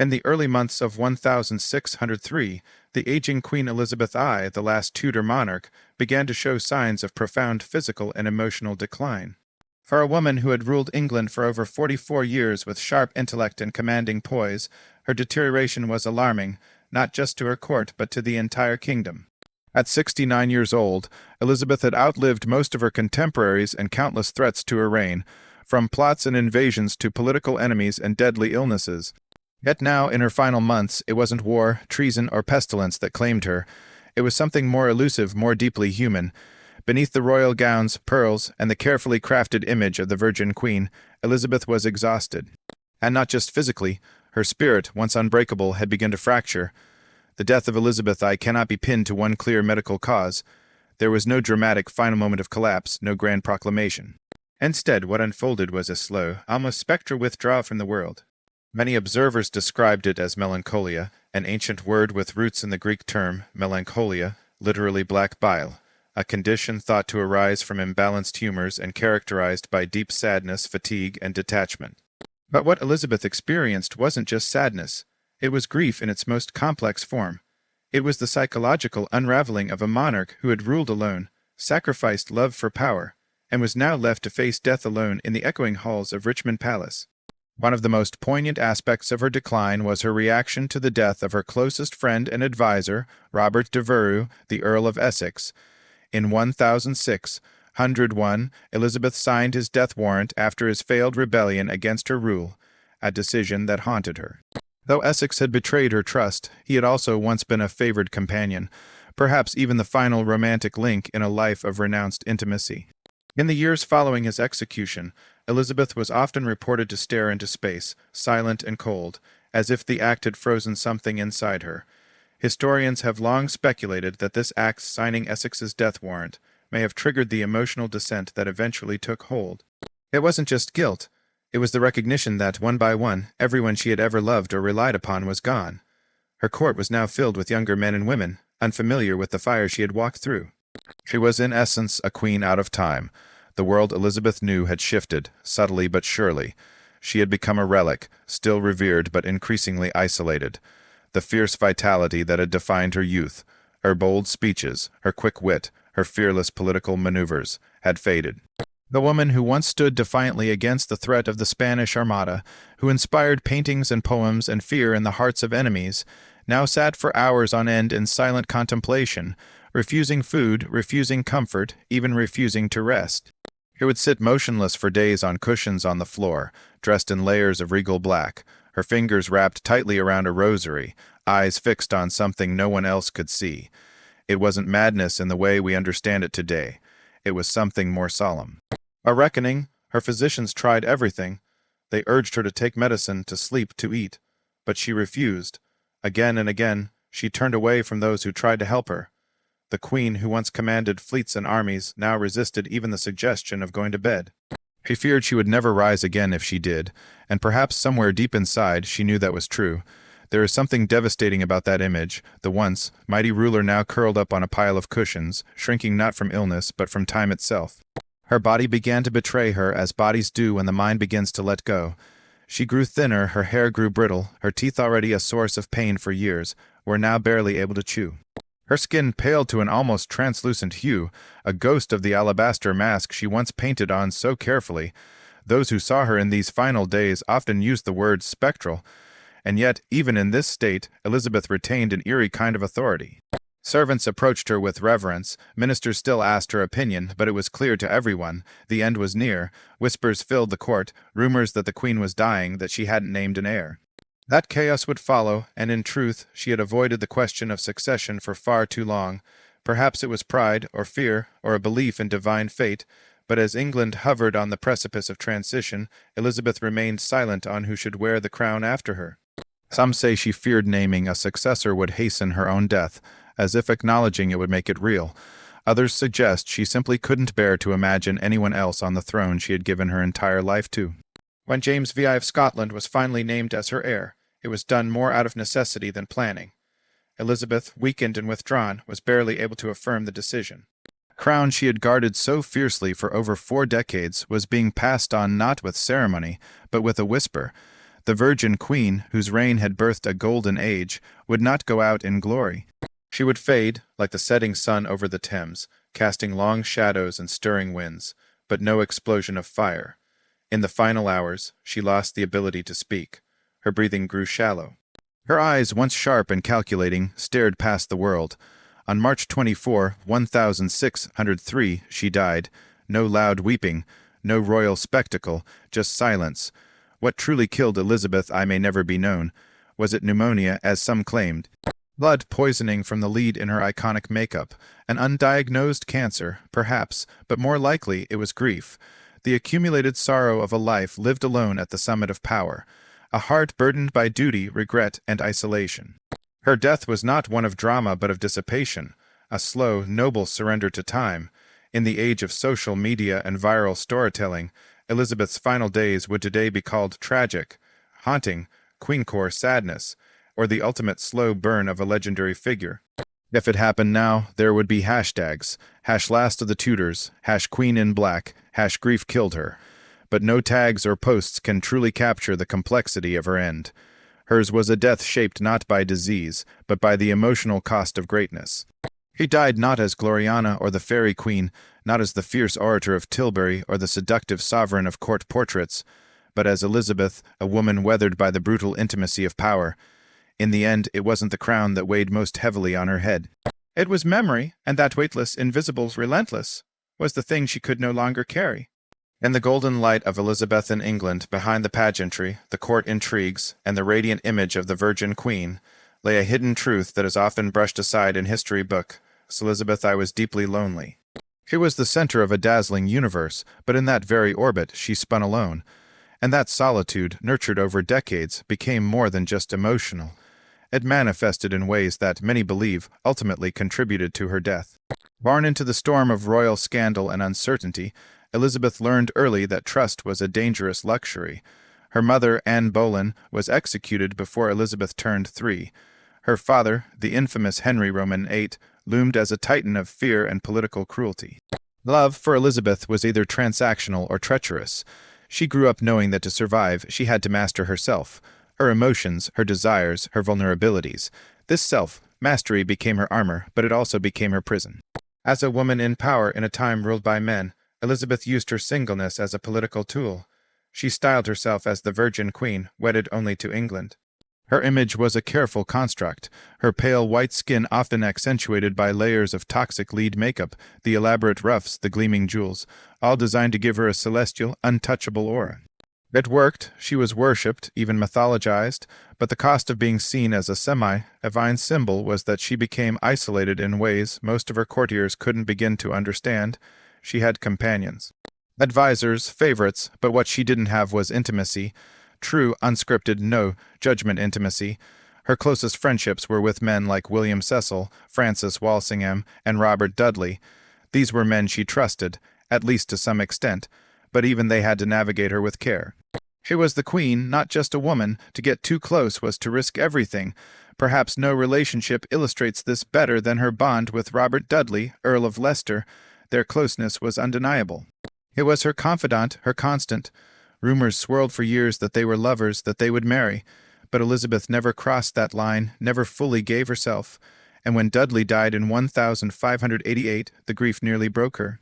In the early months of 1603, the aging Queen Elizabeth I, the last Tudor monarch, began to show signs of profound physical and emotional decline. For a woman who had ruled England for over 44 years with sharp intellect and commanding poise, her deterioration was alarming, not just to her court but to the entire kingdom. At 69 years old, Elizabeth had outlived most of her contemporaries and countless threats to her reign, from plots and invasions to political enemies and deadly illnesses. Yet now, in her final months, it wasn't war, treason, or pestilence that claimed her. It was something more elusive, more deeply human. Beneath the royal gowns, pearls, and the carefully crafted image of the Virgin Queen, Elizabeth was exhausted. And not just physically, her spirit, once unbreakable, had begun to fracture. The death of Elizabeth I cannot be pinned to one clear medical cause. There was no dramatic final moment of collapse, no grand proclamation. Instead, what unfolded was a slow, almost spectral withdrawal from the world. Many observers described it as melancholia, an ancient word with roots in the Greek term melancholia, literally black bile, a condition thought to arise from imbalanced humors and characterized by deep sadness, fatigue, and detachment. But what Elizabeth experienced wasn't just sadness. It was grief in its most complex form. It was the psychological unraveling of a monarch who had ruled alone, sacrificed love for power, and was now left to face death alone in the echoing halls of Richmond Palace. One of the most poignant aspects of her decline was her reaction to the death of her closest friend and adviser, Robert de Veru, the Earl of Essex. In 1006, Elizabeth signed his death warrant after his failed rebellion against her rule, a decision that haunted her. Though Essex had betrayed her trust, he had also once been a favored companion, perhaps even the final romantic link in a life of renounced intimacy. In the years following his execution, Elizabeth was often reported to stare into space, silent and cold, as if the act had frozen something inside her. Historians have long speculated that this act signing Essex's death warrant may have triggered the emotional descent that eventually took hold. It wasn't just guilt. It was the recognition that, one by one, everyone she had ever loved or relied upon was gone. Her court was now filled with younger men and women, unfamiliar with the fire she had walked through. She was in essence a queen out of time. The world Elizabeth knew had shifted, subtly but surely. She had become a relic, still revered but increasingly isolated. The fierce vitality that had defined her youth, her bold speeches, her quick wit, her fearless political maneuvers, had faded. The woman who once stood defiantly against the threat of the Spanish Armada, who inspired paintings and poems and fear in the hearts of enemies, now sat for hours on end in silent contemplation, refusing food, refusing comfort, even refusing to rest. She would sit motionless for days on cushions on the floor, dressed in layers of regal black, her fingers wrapped tightly around a rosary, eyes fixed on something no one else could see. It wasn't madness in the way we understand it today. It was something more solemn. A reckoning. Her physicians tried everything. They urged her to take medicine, to sleep, to eat. But she refused. Again and again, she turned away from those who tried to help her. The queen, who once commanded fleets and armies, now resisted even the suggestion of going to bed. She feared she would never rise again if she did, and perhaps somewhere deep inside she knew that was true. There is something devastating about that image, the once mighty ruler now curled up on a pile of cushions, shrinking not from illness but from time itself. Her body began to betray her as bodies do when the mind begins to let go. She grew thinner, her hair grew brittle, her teeth already a source of pain for years, were now barely able to chew. Her skin paled to an almost translucent hue, a ghost of the alabaster mask she once painted on so carefully. Those who saw her in these final days often used the word spectral, and yet, even in this state, Elizabeth retained an eerie kind of authority. Servants approached her with reverence, ministers still asked her opinion, but it was clear to everyone, the end was near. Whispers filled the court, rumors that the queen was dying, that she hadn't named an heir. That chaos would follow, and in truth, she had avoided the question of succession for far too long. Perhaps it was pride, or fear, or a belief in divine fate, but as England hovered on the precipice of transition, Elizabeth remained silent on who should wear the crown after her. Some say she feared naming a successor would hasten her own death, as if acknowledging it would make it real. Others suggest she simply couldn't bear to imagine anyone else on the throne she had given her entire life to. When James VI of Scotland was finally named as her heir, it was done more out of necessity than planning. Elizabeth, weakened and withdrawn, was barely able to affirm the decision. The crown she had guarded so fiercely for over 4 decades was being passed on not with ceremony, but with a whisper. The virgin queen, whose reign had birthed a golden age, would not go out in glory. She would fade, like the setting sun over the Thames, casting long shadows and stirring winds, but no explosion of fire. In the final hours, she lost the ability to speak. Her breathing grew shallow. Her eyes, once sharp and calculating, stared past the world. On March 24, 1603, she died. No loud weeping, no royal spectacle, just silence. What truly killed Elizabeth I may never be known. Was it pneumonia, as some claimed? Blood poisoning from the lead in her iconic makeup. An undiagnosed cancer, perhaps, but more likely it was grief. The accumulated sorrow of a life lived alone at the summit of power. A heart burdened by duty, regret, and isolation. Her death was not one of drama but of dissipation, a slow, noble surrender to time. In the age of social media and viral storytelling, Elizabeth's final days would today be called tragic, haunting, queencore sadness, or the ultimate slow burn of a legendary figure. If it happened now, there would be hashtags, #last of the Tudors, #queen in black, #grief killed her. But no tags or posts can truly capture the complexity of her end. Hers was a death shaped not by disease, but by the emotional cost of greatness. She died not as Gloriana or the fairy queen, not as the fierce orator of Tilbury or the seductive sovereign of court portraits, but as Elizabeth, a woman weathered by the brutal intimacy of power. In the end, it wasn't the crown that weighed most heavily on her head. It was memory, and that weightless, invisible, relentless, was the thing she could no longer carry. In the golden light of Elizabethan England, behind the pageantry, the court intrigues, and the radiant image of the Virgin Queen, lay a hidden truth that is often brushed aside in history book. Elizabeth, I was deeply lonely. She was the center of a dazzling universe, but in that very orbit she spun alone. And that solitude, nurtured over decades, became more than just emotional. It manifested in ways that, many believe, ultimately contributed to her death. Born into the storm of royal scandal and uncertainty, Elizabeth learned early that trust was a dangerous luxury. Her mother, Anne Boleyn, was executed before Elizabeth turned 3. Her father, the infamous Henry Roman VIII, loomed as a titan of fear and political cruelty. Love for Elizabeth was either transactional or treacherous. She grew up knowing that to survive, she had to master herself, her emotions, her desires, her vulnerabilities. This self-mastery became her armor, but it also became her prison. As a woman in power in a time ruled by men, Elizabeth used her singleness as a political tool. She styled herself as the Virgin Queen, wedded only to England. Her image was a careful construct, her pale white skin often accentuated by layers of toxic lead makeup, the elaborate ruffs, the gleaming jewels, all designed to give her a celestial, untouchable aura. It worked, she was worshipped, even mythologized, but the cost of being seen as a semi-divine symbol was that she became isolated in ways most of her courtiers couldn't begin to understand. She had companions, advisors, favorites, but what she didn't have was intimacy. True, unscripted, no-judgment intimacy. Her closest friendships were with men like William Cecil, Francis Walsingham, and Robert Dudley. These were men she trusted, at least to some extent, but even they had to navigate her with care. She was the queen, not just a woman. To get too close was to risk everything. Perhaps no relationship illustrates this better than her bond with Robert Dudley, Earl of Leicester. Their closeness was undeniable. It was her confidant, her constant. Rumors swirled for years that they were lovers, that they would marry. But Elizabeth never crossed that line, never fully gave herself. And when Dudley died in 1588, the grief nearly broke her.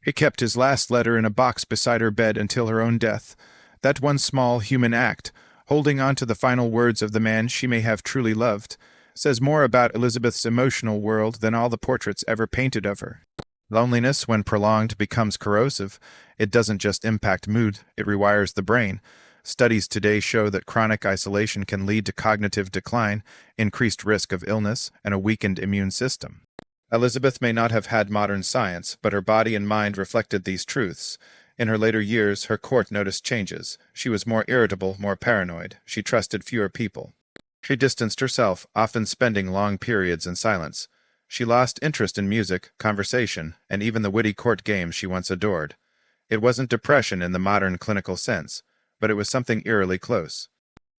He kept his last letter in a box beside her bed until her own death. That one small human act, holding on to the final words of the man she may have truly loved, says more about Elizabeth's emotional world than all the portraits ever painted of her. Loneliness, when prolonged, becomes corrosive. It doesn't just impact mood, it rewires the brain. Studies today show that chronic isolation can lead to cognitive decline, increased risk of illness, and a weakened immune system. Elizabeth may not have had modern science, but her body and mind reflected these truths. In her later years, her court noticed changes. She was more irritable, more paranoid. She trusted fewer people. She distanced herself, often spending long periods in silence. She lost interest in music, conversation, and even the witty court games she once adored. It wasn't depression in the modern clinical sense, but it was something eerily close.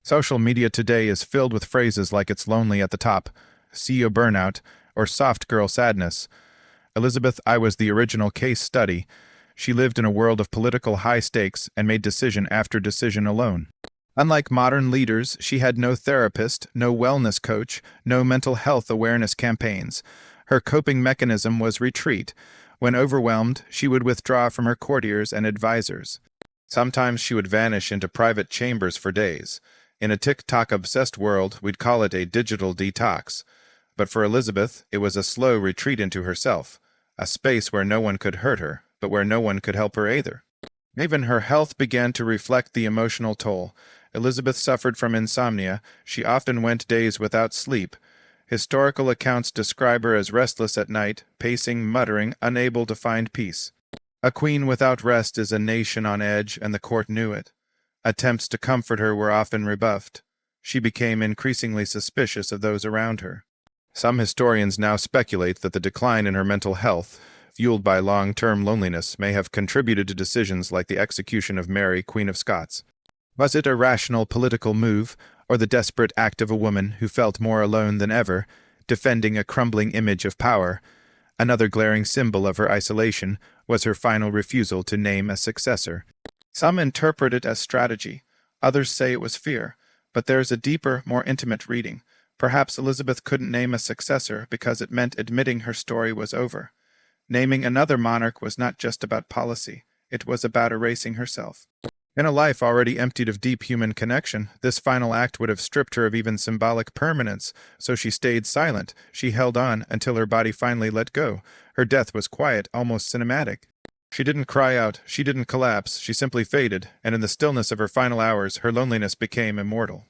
Social media today is filled with phrases like "it's lonely at the top," "CEO burnout," or "soft girl sadness." Elizabeth I was the original case study. She lived in a world of political high stakes and made decision after decision alone. Unlike modern leaders, she had no therapist, no wellness coach, no mental health awareness campaigns. Her coping mechanism was retreat. When overwhelmed, she would withdraw from her courtiers and advisors. Sometimes she would vanish into private chambers for days. In a TikTok-obsessed world, we'd call it a digital detox. But for Elizabeth, it was a slow retreat into herself, a space where no one could hurt her, but where no one could help her either. Even her health began to reflect the emotional toll. Elizabeth suffered from insomnia. She often went days without sleep. Historical accounts describe her as restless at night, pacing, muttering, unable to find peace. A queen without rest is a nation on edge, and the court knew it. Attempts to comfort her were often rebuffed. She became increasingly suspicious of those around her. Some historians now speculate that the decline in her mental health, fueled by long-term loneliness, may have contributed to decisions like the execution of Mary, Queen of Scots. Was it a rational political move, or the desperate act of a woman who felt more alone than ever, defending a crumbling image of power? Another glaring symbol of her isolation was her final refusal to name a successor. Some interpret it as strategy, others say it was fear, but there is a deeper, more intimate reading. Perhaps Elizabeth couldn't name a successor because it meant admitting her story was over. Naming another monarch was not just about policy, it was about erasing herself. In a life already emptied of deep human connection, this final act would have stripped her of even symbolic permanence, so she stayed silent. She held on until her body finally let go. Her death was quiet, almost cinematic. She didn't cry out, she didn't collapse, she simply faded, and in the stillness of her final hours, her loneliness became immortal.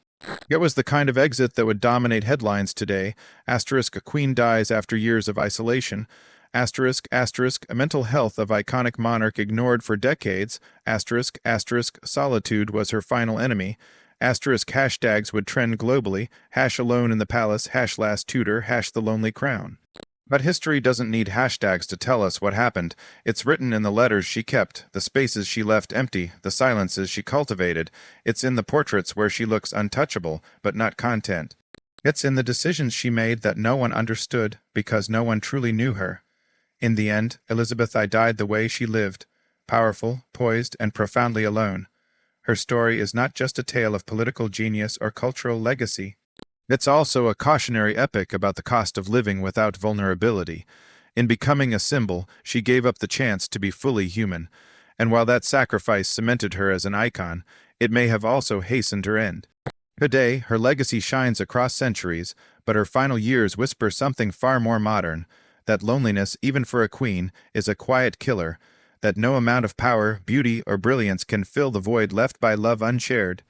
It was the kind of exit that would dominate headlines today. Asterisk, a queen dies after years of isolation. Asterisk, asterisk, mental health of iconic monarch ignored for decades. Asterisk, asterisk, solitude was her final enemy. Asterisk, hashtags would trend globally. Hash alone in the palace, hash last Tudor, hash the lonely crown. But history doesn't need hashtags to tell us what happened. It's written in the letters she kept, the spaces she left empty, the silences she cultivated. It's in the portraits where she looks untouchable, but not content. It's in the decisions she made that no one understood because no one truly knew her. In the end, Elizabeth I died the way she lived, powerful, poised, and profoundly alone. Her story is not just a tale of political genius or cultural legacy. It's also a cautionary epic about the cost of living without vulnerability. In becoming a symbol, she gave up the chance to be fully human, and while that sacrifice cemented her as an icon, it may have also hastened her end. Today, her legacy shines across centuries, but her final years whisper something far more modern, that loneliness, even for a queen, is a quiet killer, that no amount of power, beauty, or brilliance can fill the void left by love unshared.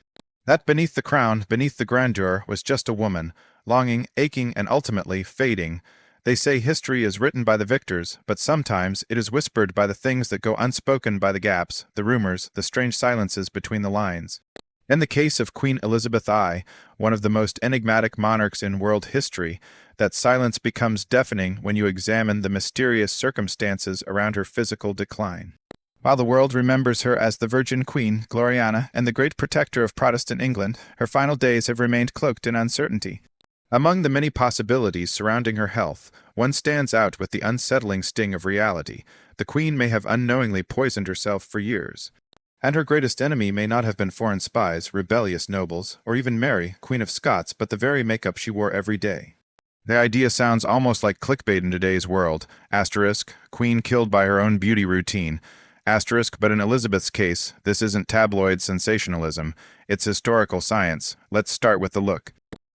That beneath the crown, beneath the grandeur, was just a woman, longing, aching, and ultimately fading. They say history is written by the victors, but sometimes it is whispered by the things that go unspoken by the gaps, the rumors, the strange silences between the lines. In the case of Queen Elizabeth I, one of the most enigmatic monarchs in world history, that silence becomes deafening when you examine the mysterious circumstances around her physical decline. While the world remembers her as the Virgin Queen, Gloriana, and the great protector of Protestant England, her final days have remained cloaked in uncertainty. Among the many possibilities surrounding her health, one stands out with the unsettling sting of reality. The Queen may have unknowingly poisoned herself for years. And her greatest enemy may not have been foreign spies, rebellious nobles, or even Mary, Queen of Scots, but the very makeup she wore every day. The idea sounds almost like clickbait in today's world. Asterisk, Queen killed by her own beauty routine. Asterisk, but in Elizabeth's case, this isn't tabloid sensationalism, it's historical science. Let's start with the look.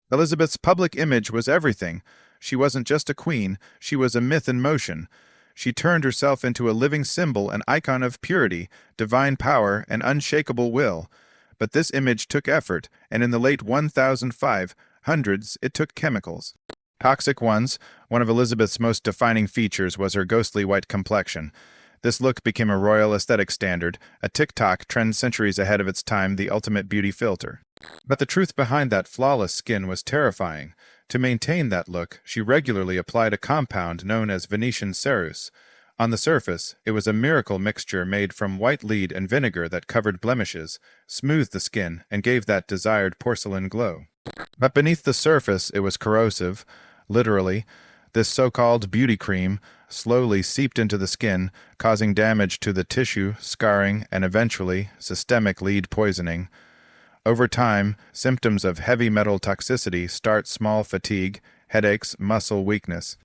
Elizabeth's public image was everything. She wasn't just a queen, she was a myth in motion. She turned herself into a living symbol, an icon of purity, divine power, and unshakable will. But this image took effort, and in the late 1500s, it took chemicals. Toxic ones. One of Elizabeth's most defining features was her ghostly white complexion. This look became a royal aesthetic standard, a TikTok trend centuries ahead of its time, the ultimate beauty filter. But the truth behind that flawless skin was terrifying. To maintain that look, she regularly applied a compound known as Venetian ceruse. On the surface, it was a miracle mixture made from white lead and vinegar that covered blemishes, smoothed the skin, and gave that desired porcelain glow. But beneath the surface, it was corrosive. Literally, this so-called beauty cream slowly seeped into the skin, causing damage to the tissue, scarring, and eventually systemic lead poisoning. Over time, symptoms of heavy metal toxicity start small: fatigue, headaches, muscle weakness.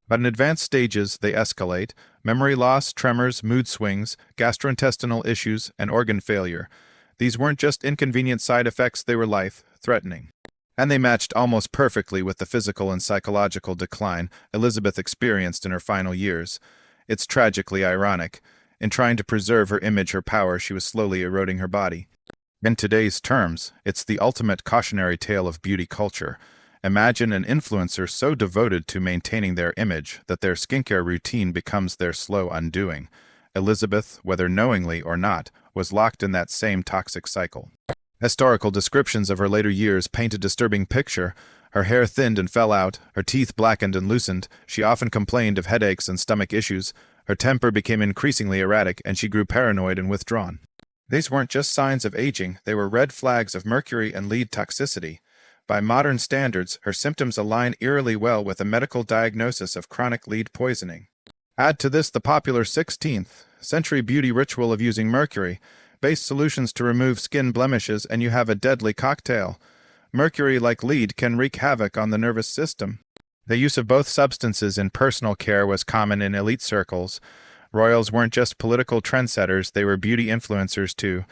But in advanced stages, they escalate: memory loss, tremors, mood swings, gastrointestinal issues, and organ failure. These weren't just inconvenient side effects, they were life-threatening. And they matched almost perfectly with the physical and psychological decline Elizabeth experienced in her final years. It's tragically ironic. In trying to preserve her image, her power, she was slowly eroding her body. In today's terms, it's the ultimate cautionary tale of beauty culture. Imagine an influencer so devoted to maintaining their image that their skincare routine becomes their slow undoing. Elizabeth, whether knowingly or not, was locked in that same toxic cycle. Historical descriptions of her later years paint a disturbing picture. Her hair thinned and fell out, her teeth blackened and loosened, she often complained of headaches and stomach issues, her temper became increasingly erratic, and she grew paranoid and withdrawn. These weren't just signs of aging, they were red flags of mercury and lead toxicity. By modern standards, her symptoms align eerily well with a medical diagnosis of chronic lead poisoning. Add to this the popular 16th century beauty ritual of using mercury-based solutions to remove skin blemishes, and you have a deadly cocktail. Mercury, like lead, can wreak havoc on the nervous system. The use of both substances in personal care was common in elite circles. Royals weren't just political trendsetters, they were beauty influencers too.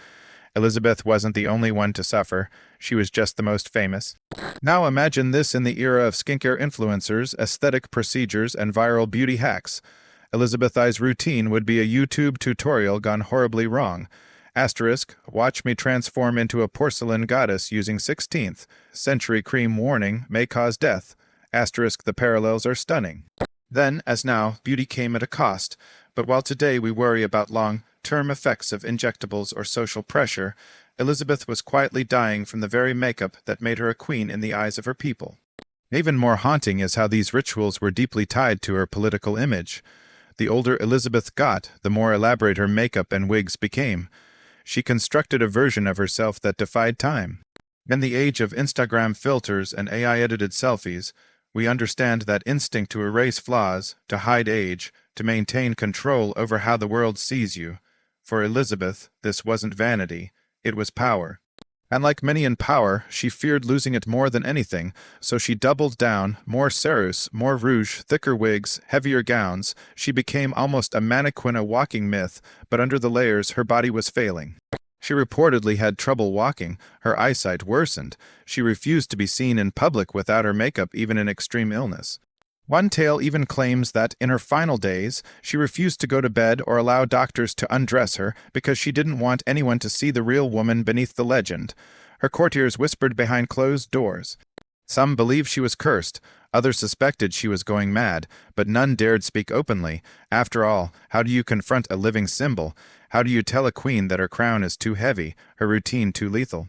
Elizabeth wasn't the only one to suffer, she was just the most famous. Now imagine this in the era of skincare influencers, aesthetic procedures, and viral beauty hacks. Elizabeth I's routine would be a YouTube tutorial gone horribly wrong. Asterisk, watch me transform into a porcelain goddess using 16th century cream, warning, may cause death. Asterisk, the parallels are stunning. Then, as now, beauty came at a cost. But while today we worry about long-term effects of injectables or social pressure, Elizabeth was quietly dying from the very makeup that made her a queen in the eyes of her people. Even more haunting is how these rituals were deeply tied to her political image. The older Elizabeth got, the more elaborate her makeup and wigs became. She constructed a version of herself that defied time. In the age of Instagram filters and AI-edited selfies, we understand that instinct to erase flaws, to hide age, to maintain control over how the world sees you. For Elizabeth, this wasn't vanity, it was power. And like many in power, she feared losing it more than anything, so she doubled down: more ceruse, more rouge, thicker wigs, heavier gowns. She became almost a mannequin, a walking myth, but under the layers her body was failing. She reportedly had trouble walking, her eyesight worsened, she refused to be seen in public without her makeup even in extreme illness. One tale even claims that, in her final days, she refused to go to bed or allow doctors to undress her because she didn't want anyone to see the real woman beneath the legend. Her courtiers whispered behind closed doors. Some believed she was cursed, others suspected she was going mad, but none dared speak openly. After all, how do you confront a living symbol? How do you tell a queen that her crown is too heavy, her routine too lethal?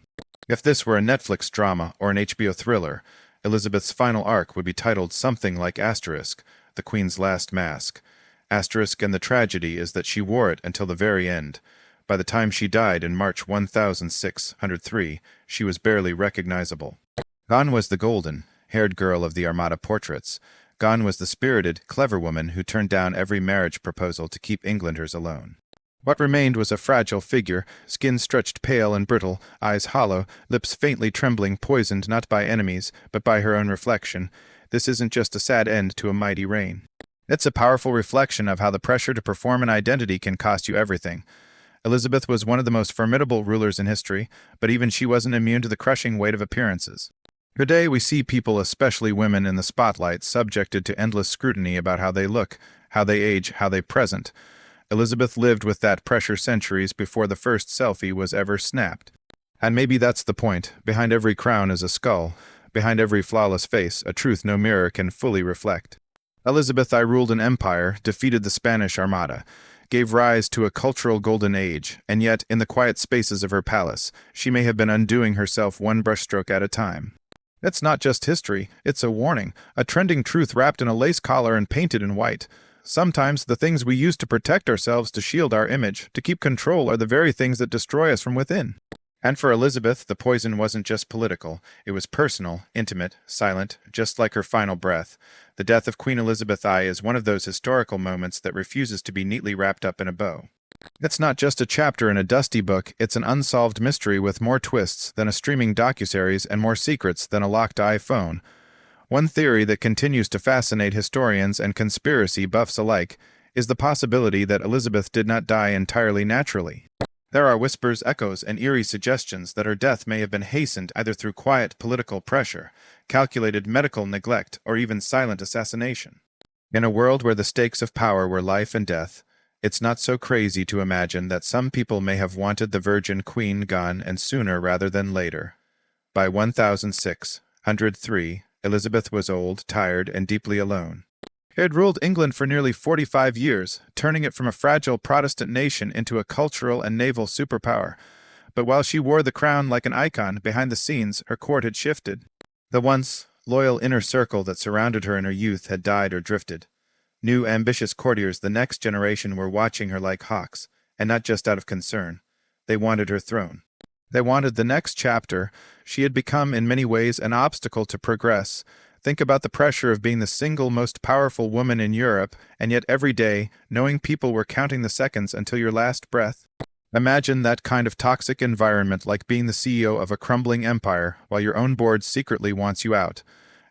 If this were a Netflix drama or an HBO thriller, Elizabeth's final arc would be titled something like Asterisk, the Queen's Last Mask. Asterisk, and the tragedy is that she wore it until the very end. By the time she died in March 1603, she was barely recognizable. Gone was the golden-haired girl of the Armada portraits. Gone was the spirited, clever woman who turned down every marriage proposal to keep Englanders alone. What remained was a fragile figure, skin stretched pale and brittle, eyes hollow, lips faintly trembling, poisoned not by enemies, but by her own reflection. This isn't just a sad end to a mighty reign. It's a powerful reflection of how the pressure to perform an identity can cost you everything. Elizabeth was one of the most formidable rulers in history, but even she wasn't immune to the crushing weight of appearances. Today we see people, especially women in the spotlight, subjected to endless scrutiny about how they look, how they age, how they present. Elizabeth lived with that pressure centuries before the first selfie was ever snapped. And maybe that's the point. Behind every crown is a skull. Behind every flawless face, a truth no mirror can fully reflect. Elizabeth I ruled an empire, defeated the Spanish Armada, gave rise to a cultural golden age, and yet, in the quiet spaces of her palace, she may have been undoing herself one brushstroke at a time. It's not just history, it's a warning, a trending truth wrapped in a lace collar and painted in white. Sometimes the things we use to protect ourselves, to shield our image, to keep control, are the very things that destroy us from within. And for Elizabeth, the poison wasn't just political. It was personal, intimate, silent, just like her final breath. The death of Queen Elizabeth I is one of those historical moments that refuses to be neatly wrapped up in a bow. It's not just a chapter in a dusty book, it's an unsolved mystery with more twists than a streaming docuseries and more secrets than a locked iPhone. One theory that continues to fascinate historians and conspiracy buffs alike is the possibility that Elizabeth did not die entirely naturally. There are whispers, echoes, and eerie suggestions that her death may have been hastened either through quiet political pressure, calculated medical neglect, or even silent assassination. In a world where the stakes of power were life and death, it's not so crazy to imagine that some people may have wanted the Virgin Queen gone and sooner rather than later. By 1603, Elizabeth was old, tired, and deeply alone. She had ruled England for nearly 45 years, turning it from a fragile Protestant nation into a cultural and naval superpower. But while she wore the crown like an icon, behind the scenes, her court had shifted. The once loyal inner circle that surrounded her in her youth had died or drifted. New, ambitious courtiers, the next generation, were watching her like hawks, and not just out of concern. They wanted her throne. They wanted the next chapter. She had become, in many ways, an obstacle to progress. Think about the pressure of being the single most powerful woman in Europe, and yet every day, knowing people were counting the seconds until your last breath. Imagine that kind of toxic environment, like being the CEO of a crumbling empire, while your own board secretly wants you out.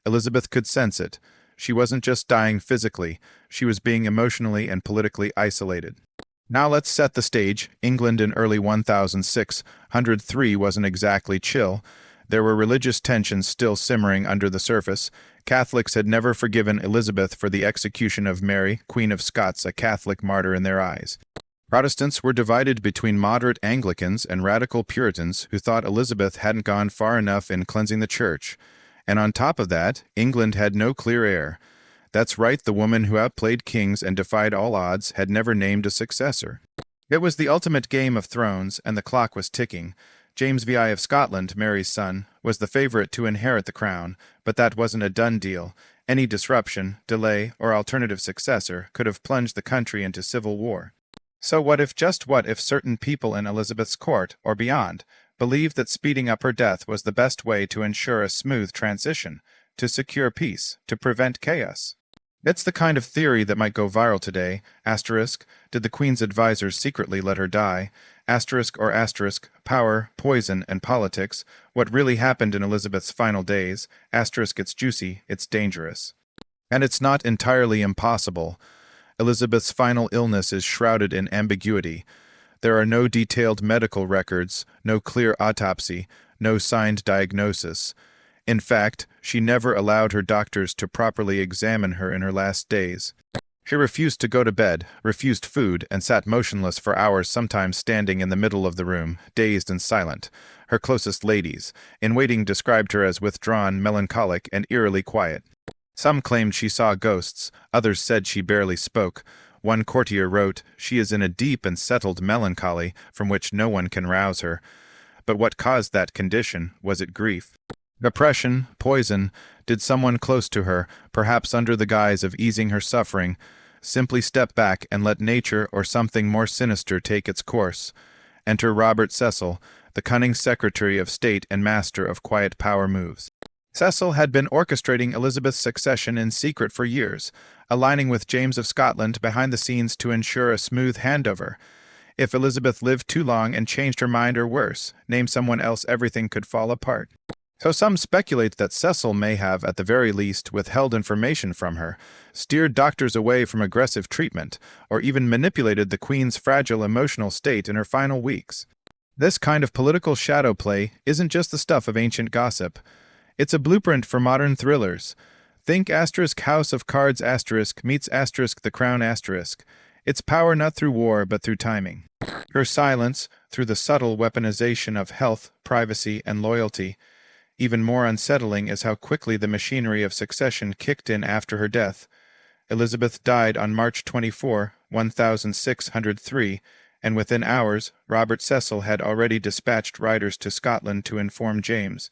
Elizabeth could sense it. She wasn't just dying physically, she was being emotionally and politically isolated. Now let's set the stage. England in early 1603 wasn't exactly chill. There were religious tensions still simmering under the surface. Catholics had never forgiven Elizabeth for the execution of Mary, Queen of Scots, a Catholic martyr in their eyes. Protestants were divided between moderate Anglicans and radical Puritans who thought Elizabeth hadn't gone far enough in cleansing the church. And on top of that, England had no clear heir. That's right, the woman who outplayed kings and defied all odds had never named a successor. It was the ultimate game of thrones, and the clock was ticking. James VI of Scotland, Mary's son, was the favorite to inherit the crown, but that wasn't a done deal. Any disruption, delay, or alternative successor could have plunged the country into civil war. So what if certain people in Elizabeth's court, or beyond, believed that speeding up her death was the best way to ensure a smooth transition, to secure peace, to prevent chaos? It's the kind of theory that might go viral today. Asterisk, did the Queen's advisors secretly let her die? Asterisk, power, poison, and politics. What really happened in Elizabeth's final days? Asterisk, it's juicy, it's dangerous. And it's not entirely impossible. Elizabeth's final illness is shrouded in ambiguity. There are no detailed medical records, no clear autopsy, no signed diagnosis. In fact, she never allowed her doctors to properly examine her in her last days. She refused to go to bed, refused food, and sat motionless for hours, sometimes standing in the middle of the room, dazed and silent. Her closest ladies, in waiting, described her as withdrawn, melancholic, and eerily quiet. Some claimed she saw ghosts, others said she barely spoke. One courtier wrote, "She is in a deep and settled melancholy from which no one can rouse her." But what caused that condition? Was it grief? Depression? Poison? Did someone close to her, perhaps under the guise of easing her suffering, simply step back and let nature or something more sinister take its course? Enter Robert Cecil, the cunning Secretary of State and master of quiet power moves. Cecil had been orchestrating Elizabeth's succession in secret for years, aligning with James of Scotland behind the scenes to ensure a smooth handover. If Elizabeth lived too long and changed her mind, or worse, named someone else, everything could fall apart. So some speculate that Cecil may have, at the very least, withheld information from her, steered doctors away from aggressive treatment, or even manipulated the Queen's fragile emotional state in her final weeks. This kind of political shadow play isn't just the stuff of ancient gossip. It's a blueprint for modern thrillers. Think House of Cards meets The Crown . It's power not through war but through timing. Her silence, through the subtle weaponization of health, privacy, and loyalty. Even more unsettling is how quickly the machinery of succession kicked in after her death. Elizabeth died on March 24, 1603, and within hours, Robert Cecil had already dispatched riders to Scotland to inform James.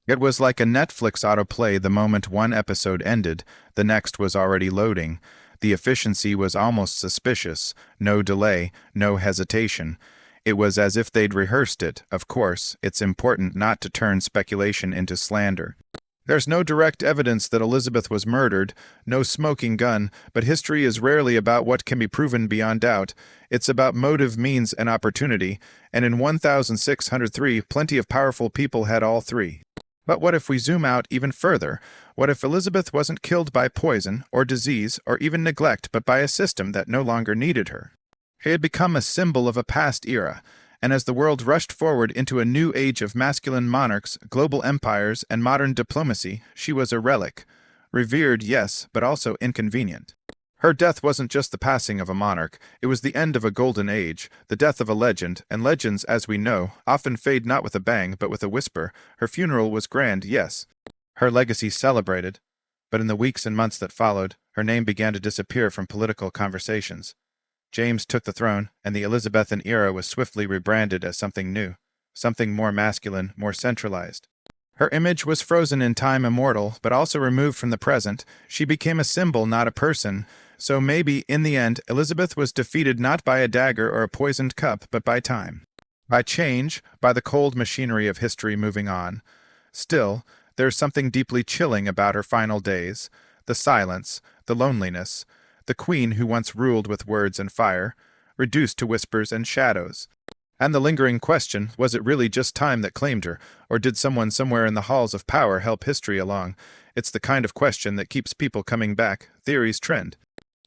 It was like a Netflix autoplay. The moment one episode ended, the next was already loading. The efficiency was almost suspicious. No delay, no hesitation. It was as if they'd rehearsed it. Of course, it's important not to turn speculation into slander. There's no direct evidence that Elizabeth was murdered, no smoking gun, but history is rarely about what can be proven beyond doubt. It's about motive, means, and opportunity, and in 1603, plenty of powerful people had all three. But what if we zoom out even further? What if Elizabeth wasn't killed by poison, or disease, or even neglect, but by a system that no longer needed her? She had become a symbol of a past era, and as the world rushed forward into a new age of masculine monarchs, global empires, and modern diplomacy, she was a relic. Revered, yes, but also inconvenient. Her death wasn't just the passing of a monarch, it was the end of a golden age, the death of a legend, and legends, as we know, often fade not with a bang, but with a whisper. Her funeral was grand, yes. Her legacy celebrated, but in the weeks and months that followed, her name began to disappear from political conversations. James took the throne, and the Elizabethan era was swiftly rebranded as something new, something more masculine, more centralized. Her image was frozen in time immortal, but also removed from the present. She became a symbol, not a person. So maybe, in the end, Elizabeth was defeated not by a dagger or a poisoned cup, but by time. By change, by the cold machinery of history moving on. Still, there's something deeply chilling about her final days. The silence, the loneliness, the queen who once ruled with words and fire, reduced to whispers and shadows. And the lingering question, was it really just time that claimed her, or did someone somewhere in the halls of power help history along? It's the kind of question that keeps people coming back, theories trend.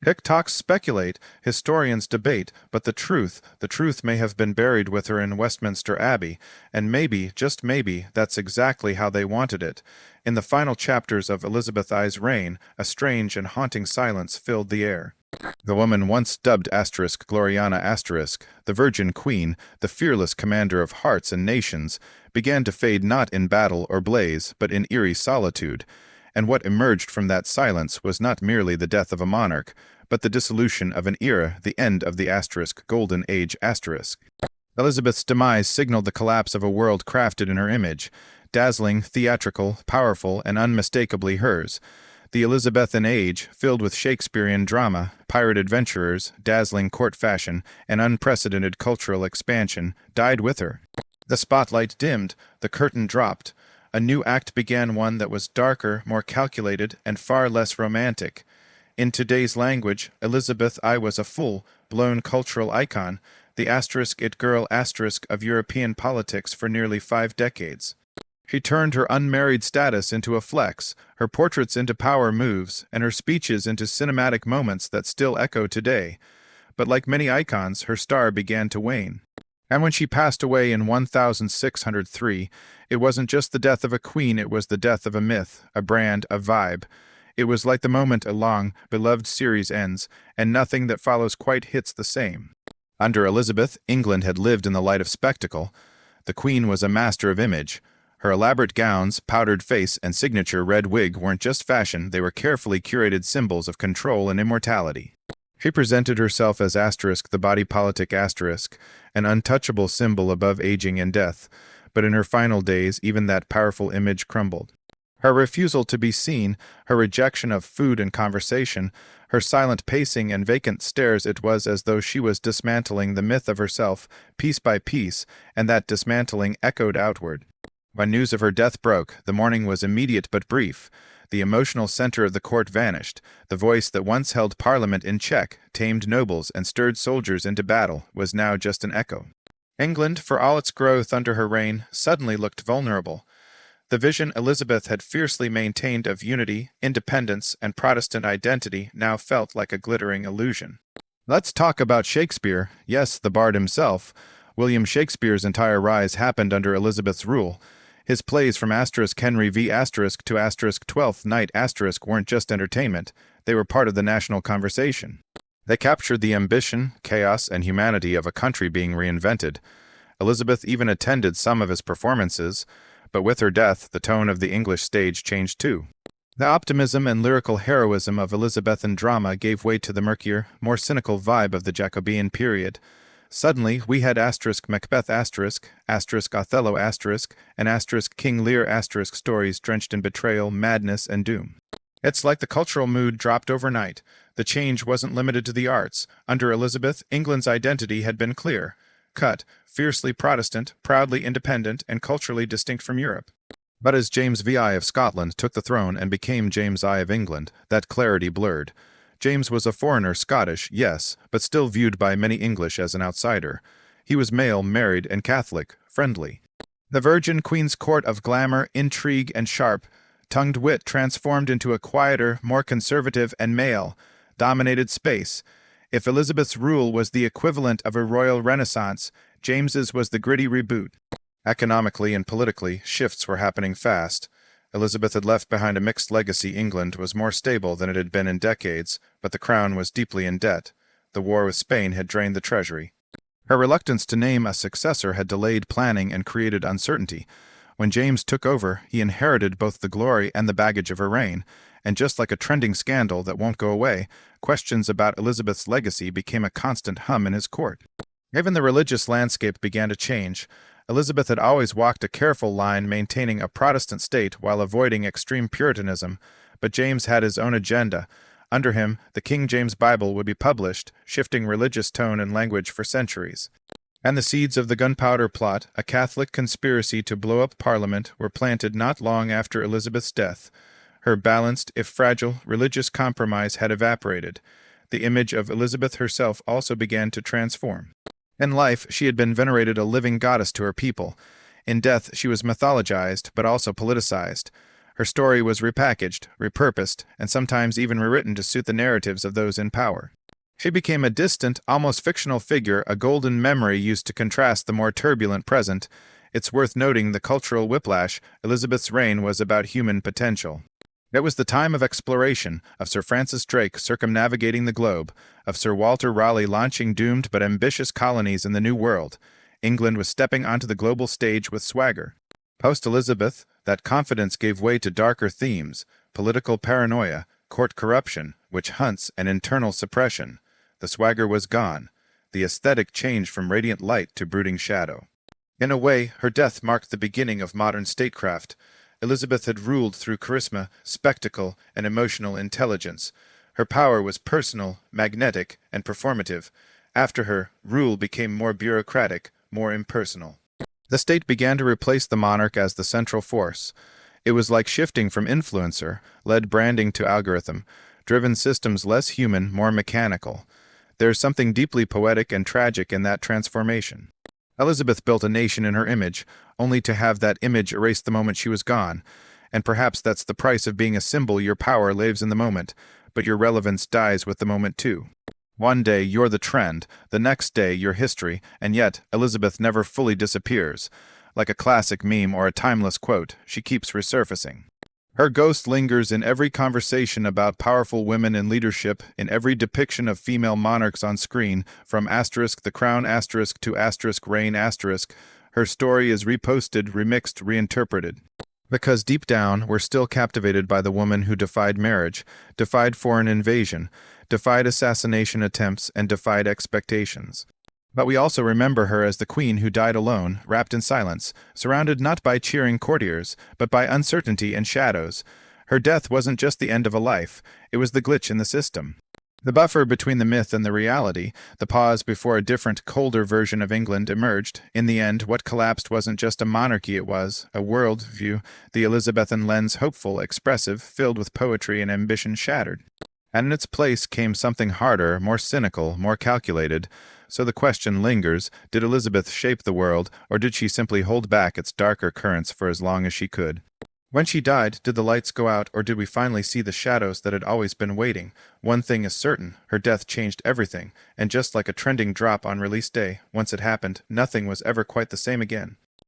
TikToks speculate, historians debate, but the truth may have been buried with her in Westminster Abbey, and maybe, just maybe, that's exactly how they wanted it. In the final chapters of Elizabeth I's reign, a strange and haunting silence filled the air. The woman once dubbed Gloriana the Virgin Queen, the fearless commander of hearts and nations, began to fade not in battle or blaze, but in eerie solitude. And what emerged from that silence was not merely the death of a monarch, but the dissolution of an era, the end of the Golden Age . Elizabeth's demise signaled the collapse of a world crafted in her image, dazzling, theatrical, powerful, and unmistakably hers. The Elizabethan age, filled with Shakespearean drama, pirate adventurers, dazzling court fashion, and unprecedented cultural expansion, died with her. The spotlight dimmed, the curtain dropped. A new act began, one that was darker, more calculated, and far less romantic. In today's language, Elizabeth I was a full-blown cultural icon, the it girl of European politics for nearly 5 decades. She turned her unmarried status into a flex, her portraits into power moves, and her speeches into cinematic moments that still echo today. But like many icons, her star began to wane. And when she passed away in 1603, it wasn't just the death of a queen, it was the death of a myth, a brand, a vibe. It was like the moment a long, beloved series ends, and nothing that follows quite hits the same. Under Elizabeth, England had lived in the light of spectacle. The queen was a master of image. Her elaborate gowns, powdered face, and signature red wig weren't just fashion, they were carefully curated symbols of control and immortality. She presented herself as the body politic an untouchable symbol above aging and death, but in her final days even that powerful image crumbled. Her refusal to be seen, her rejection of food and conversation, her silent pacing and vacant stares, it was as though she was dismantling the myth of herself, piece by piece, and that dismantling echoed outward. When news of her death broke, the mourning was immediate but brief. The emotional center of the court vanished. The voice that once held Parliament in check, tamed nobles, and stirred soldiers into battle, was now just an echo. England, for all its growth under her reign, suddenly looked vulnerable. The vision Elizabeth had fiercely maintained of unity, independence, and Protestant identity now felt like a glittering illusion. Let's talk about Shakespeare, yes, the bard himself. William Shakespeare's entire rise happened under Elizabeth's rule. His plays from Henry V** to Twelfth Night* weren't just entertainment, they were part of the national conversation. They captured the ambition, chaos, and humanity of a country being reinvented. Elizabeth even attended some of his performances, but with her death, the tone of the English stage changed too. The optimism and lyrical heroism of Elizabethan drama gave way to the murkier, more cynical vibe of the Jacobean period. Suddenly, we had Macbeth Othello and King Lear stories drenched in betrayal, madness, and doom. It's like the cultural mood dropped overnight. The change wasn't limited to the arts. Under Elizabeth, England's identity had been clear. Cut, fiercely Protestant, proudly independent, and culturally distinct from Europe. But as James VI of Scotland took the throne and became James I of England, that clarity blurred. James was a foreigner, Scottish, yes, but still viewed by many English as an outsider. He was male, married, and Catholic, friendly. The Virgin Queen's court of glamour, intrigue, and sharp-tongued wit transformed into a quieter, more conservative and male-dominated space. If Elizabeth's rule was the equivalent of a royal renaissance, James's was the gritty reboot. Economically and politically, shifts were happening fast. Elizabeth had left behind a mixed legacy. England was more stable than it had been in decades, but the crown was deeply in debt. The war with Spain had drained the treasury. Her reluctance to name a successor had delayed planning and created uncertainty. When James took over, he inherited both the glory and the baggage of her reign, and just like a trending scandal that won't go away, questions about Elizabeth's legacy became a constant hum in his court. Even the religious landscape began to change. Elizabeth had always walked a careful line, maintaining a Protestant state while avoiding extreme Puritanism, but James had his own agenda. Under him, the King James Bible would be published, shifting religious tone and language for centuries. And the seeds of the Gunpowder Plot, a Catholic conspiracy to blow up Parliament, were planted not long after Elizabeth's death. Her balanced, if fragile, religious compromise had evaporated. The image of Elizabeth herself also began to transform. In life, she had been venerated a living goddess to her people. In death, she was mythologized, but also politicized. Her story was repackaged, repurposed, and sometimes even rewritten to suit the narratives of those in power. She became a distant, almost fictional figure, a golden memory used to contrast the more turbulent present. It's worth noting the cultural whiplash. Elizabeth's reign was about human potential. It was the time of exploration, of Sir Francis Drake circumnavigating the globe, of Sir Walter Raleigh launching doomed but ambitious colonies in the New World. England was stepping onto the global stage with swagger. Post-Elizabeth, that confidence gave way to darker themes: political paranoia, court corruption, witch hunts, and internal suppression. The swagger was gone. The aesthetic changed from radiant light to brooding shadow. In a way, her death marked the beginning of modern statecraft. Elizabeth had ruled through charisma, spectacle, and emotional intelligence. Her power was personal, magnetic, and performative. After her, rule became more bureaucratic, more impersonal. The state began to replace the monarch as the central force. It was like shifting from influencer-led branding to algorithm-driven systems, less human, more mechanical. There is something deeply poetic and tragic in that transformation. Elizabeth built a nation in her image, only to have that image erased the moment she was gone. And perhaps that's the price of being a symbol. Your power lives in the moment, but your relevance dies with the moment too. One day you're the trend, the next day you're history, and yet Elizabeth never fully disappears. Like a classic meme or a timeless quote, she keeps resurfacing. Her ghost lingers in every conversation about powerful women in leadership, in every depiction of female monarchs on screen, from the crown to reign. Her story is reposted, remixed, reinterpreted. Because deep down, we're still captivated by the woman who defied marriage, defied foreign invasion, defied assassination attempts, and defied expectations. But we also remember her as the queen who died alone, wrapped in silence, surrounded not by cheering courtiers, but by uncertainty and shadows. Her death wasn't just the end of a life, it was the glitch in the system. The buffer between the myth and the reality, the pause before a different, colder version of England emerged. In the end, what collapsed wasn't just a monarchy, it was a world view, the Elizabethan lens, hopeful, expressive, filled with poetry and ambition, shattered. And in its place came something harder, more cynical, more calculated. So the question lingers, did Elizabeth shape the world, or did she simply hold back its darker currents for as long as she could? When she died, did the lights go out, or did we finally see the shadows that had always been waiting? One thing is certain, her death changed everything, and just like a trending drop on release day, once it happened, nothing was ever quite the same again.